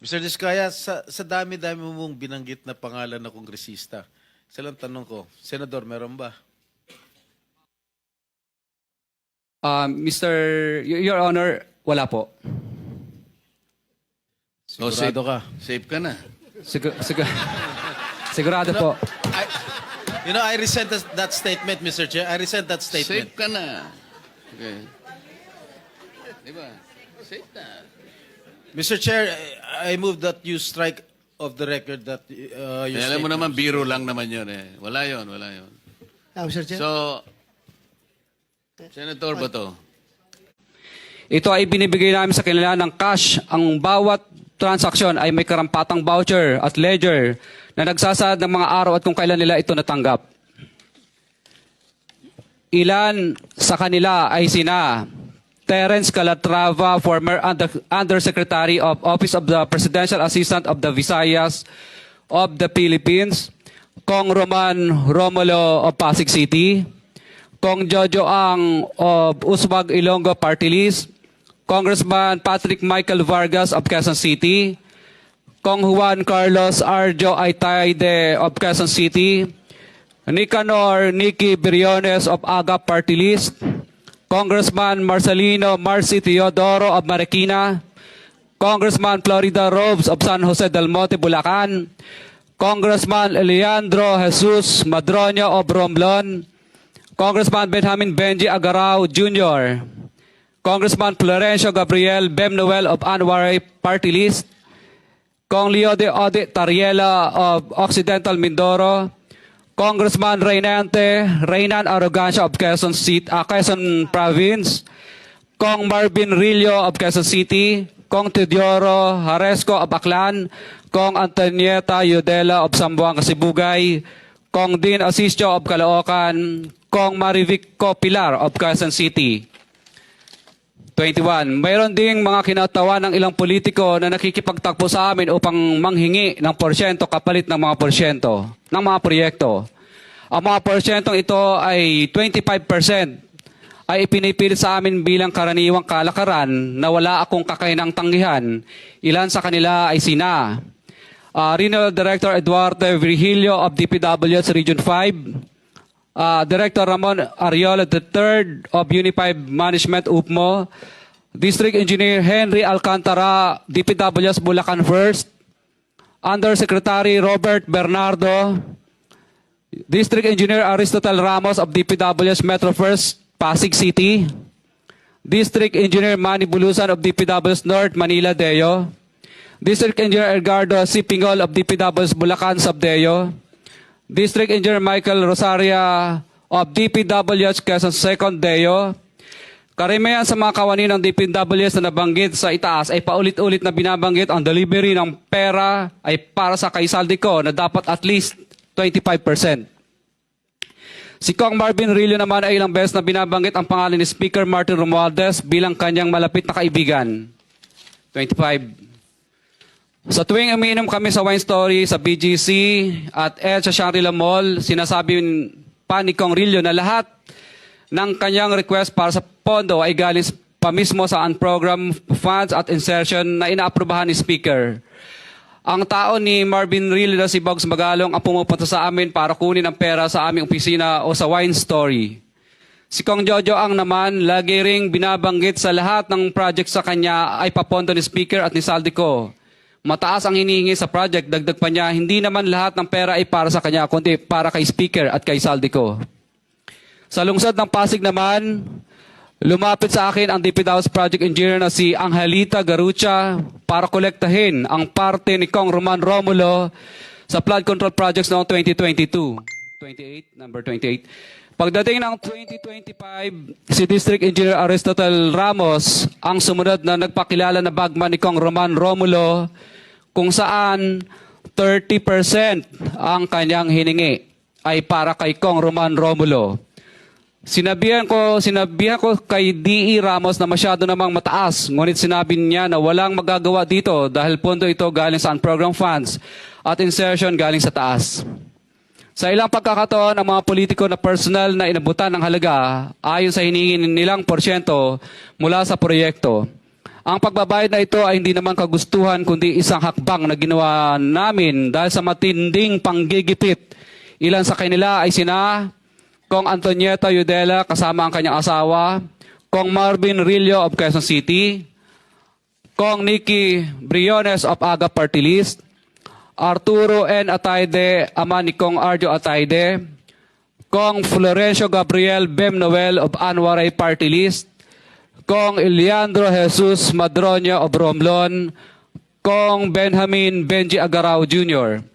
Mr. Diskaya, sa dami-dami mong binanggit na pangalan na kongresista, isa lang tanong ko, Senador, meron ba? Your Honor, wala po. Sigurado ka? Safe ka na. Sigurado po. I resent that statement, Mr. Chair. I resent that statement. Safe ka na. Okay. Di ba? Safe na. Mr. Chair, I move that you strike of the record that you Alam mo naman, biro lang naman yun eh. Wala yun, wala yun. Mr. Chair. So, Senator ba to? Ito ay binibigay namin sa kanila ng cash. Ang bawat transaksyon ay may karampatang voucher at ledger na nagsasaad ng mga araw at kung kailan nila ito natanggap. Ilan sa kanila ay sina Terence Calatrava, former Undersecretary of Office of the Presidential Assistant of the Visayas of the Philippines, Kong Roman Romulo of Pasig City, Kong Jojo Ang of Uswag Ilonggo Party List, Congressman Patrick Michael Vargas of Quezon City, Kong Juan Carlos Arjo Aitayde of Quezon City, Nicanor Nicky Briones of Aga Party List, Congressman Marcelino Marcy Teodoro of Marikina, Congressman Florida Robes of San Jose del Monte, Bulacan, Congressman Leandro Jesus Madroño of Romblon, Congressman Benjamin Benji Agarao Jr., Congressman Florencio Gabriel Bem Noel of Anwaray Party List, Kong Leo de Ode Tariela of Occidental Mindoro, Congressman Reynan Arrogancia of Quezon Province, Kong Marvin Rillo of Quezon City, Kong Teodoro Haresco of Aklan, Kong Antonieta Yudela of Zamboanga, Sibugay, Kong Dean Asisio of Caloocan, Kong Marivico Pilar of Quezon City. 21. Mayroon ding mga kinatawa ng ilang politiko na nakikipagtakbo sa amin upang manghingi ng porsyento kapalit ng mga porsyento ng mga proyekto. Ang mga porsyentong ito ay 25% ay ipinipilit sa amin bilang karaniwang kalakaran na wala akong kakainang tanggihan. Ilan sa kanila ay sina Regional Director Eduardo Virgilio of DPW's Region 5, Director Ramon Ariola III of Unified Management UPMO, District Engineer Henry Alcantara, DPW's Bulacan First, Undersecretary Robert Bernardo, District Engineer Aristotle Ramos of DPW's Metro First, Pasig City, District Engineer Manny Bulusan of DPW's North Manila Deo, District Engineer Edgardo C. Pingol of DPW's Bulacan Subdeo, District Engineer Michael Rosaria of DPWH Quezon Second Deo. Karamihan sa mga kawani ng DPWH na nabanggit sa itaas ay paulit-ulit na binabanggit ang delivery ng pera ay para sa kay Saldico na dapat at least 25%. Si Kong Marvin Rillo naman ay ilang beses na binabanggit ang pangalan ni Speaker Martin Romualdez bilang kanyang malapit na kaibigan. 25. Sa tuwing umiinom kami sa Wine Story, sa BGC at sa Shangri-La Mall, sinasabi pa ni Kong Rillo na lahat ng kanyang request para sa pondo ay galing pa mismo sa unprogrammed funds at insertion na inaaprubahan ni Speaker. Ang tao ni Marvin Rillo na si Bogs Magalong ang pumupunta sa amin para kunin ang pera sa aming opisina o sa Wine Story. Si Kong Jojo Ang naman, lagi ring binabanggit sa lahat ng project sa kanya ay papondo ni Speaker at ni Saldico. Mataas ang hinihingi sa project, dagdag pa niya, hindi naman lahat ng pera ay para sa kanya, kundi para kay Speaker at kay Saldico. Sa lungsod ng Pasig naman, lumapit sa akin ang DPW's project engineer na si Angelita Garucha para kolektahin ang parte ni Kong Roman Romulo sa flood control projects noong 2022. 28, number 28. Pagdating ng 2025, si District Engineer Aristotle Ramos ang sumunod na nagpakilala na bagman ni Kong Roman Romulo kung saan 30% ang kanyang hiningi ay para kay Kong Roman Romulo. Sinabihan ko kay D.E. Ramos na masyado namang mataas, ngunit sinabi niya na walang magagawa dito dahil pondo ito galing sa unprogrammed funds at insertion galing sa taas. Sa ilang pagkakataon, ang mga politiko na personal na inabutan ng halaga ayon sa hiningin nilang porsyento mula sa proyekto. Ang pagbabayad na ito ay hindi naman kagustuhan kundi isang hakbang na ginawa namin dahil sa matinding panggigipit. Ilan sa kanila ay sina Kong Antonieta Yudela kasama ang kanyang asawa, Kong Marvin Rillo of Quezon City, Kong Nikki Briones of Aga Party List, Arturo N. Atayde, ama ni Kong Arjo Atayde, Kong Florencio Gabriel Bem Noel of Anwaray Party List, Kong Eliandro Jesus Madroño of Romblon, Kong Benjamin Benji Agaraw Jr.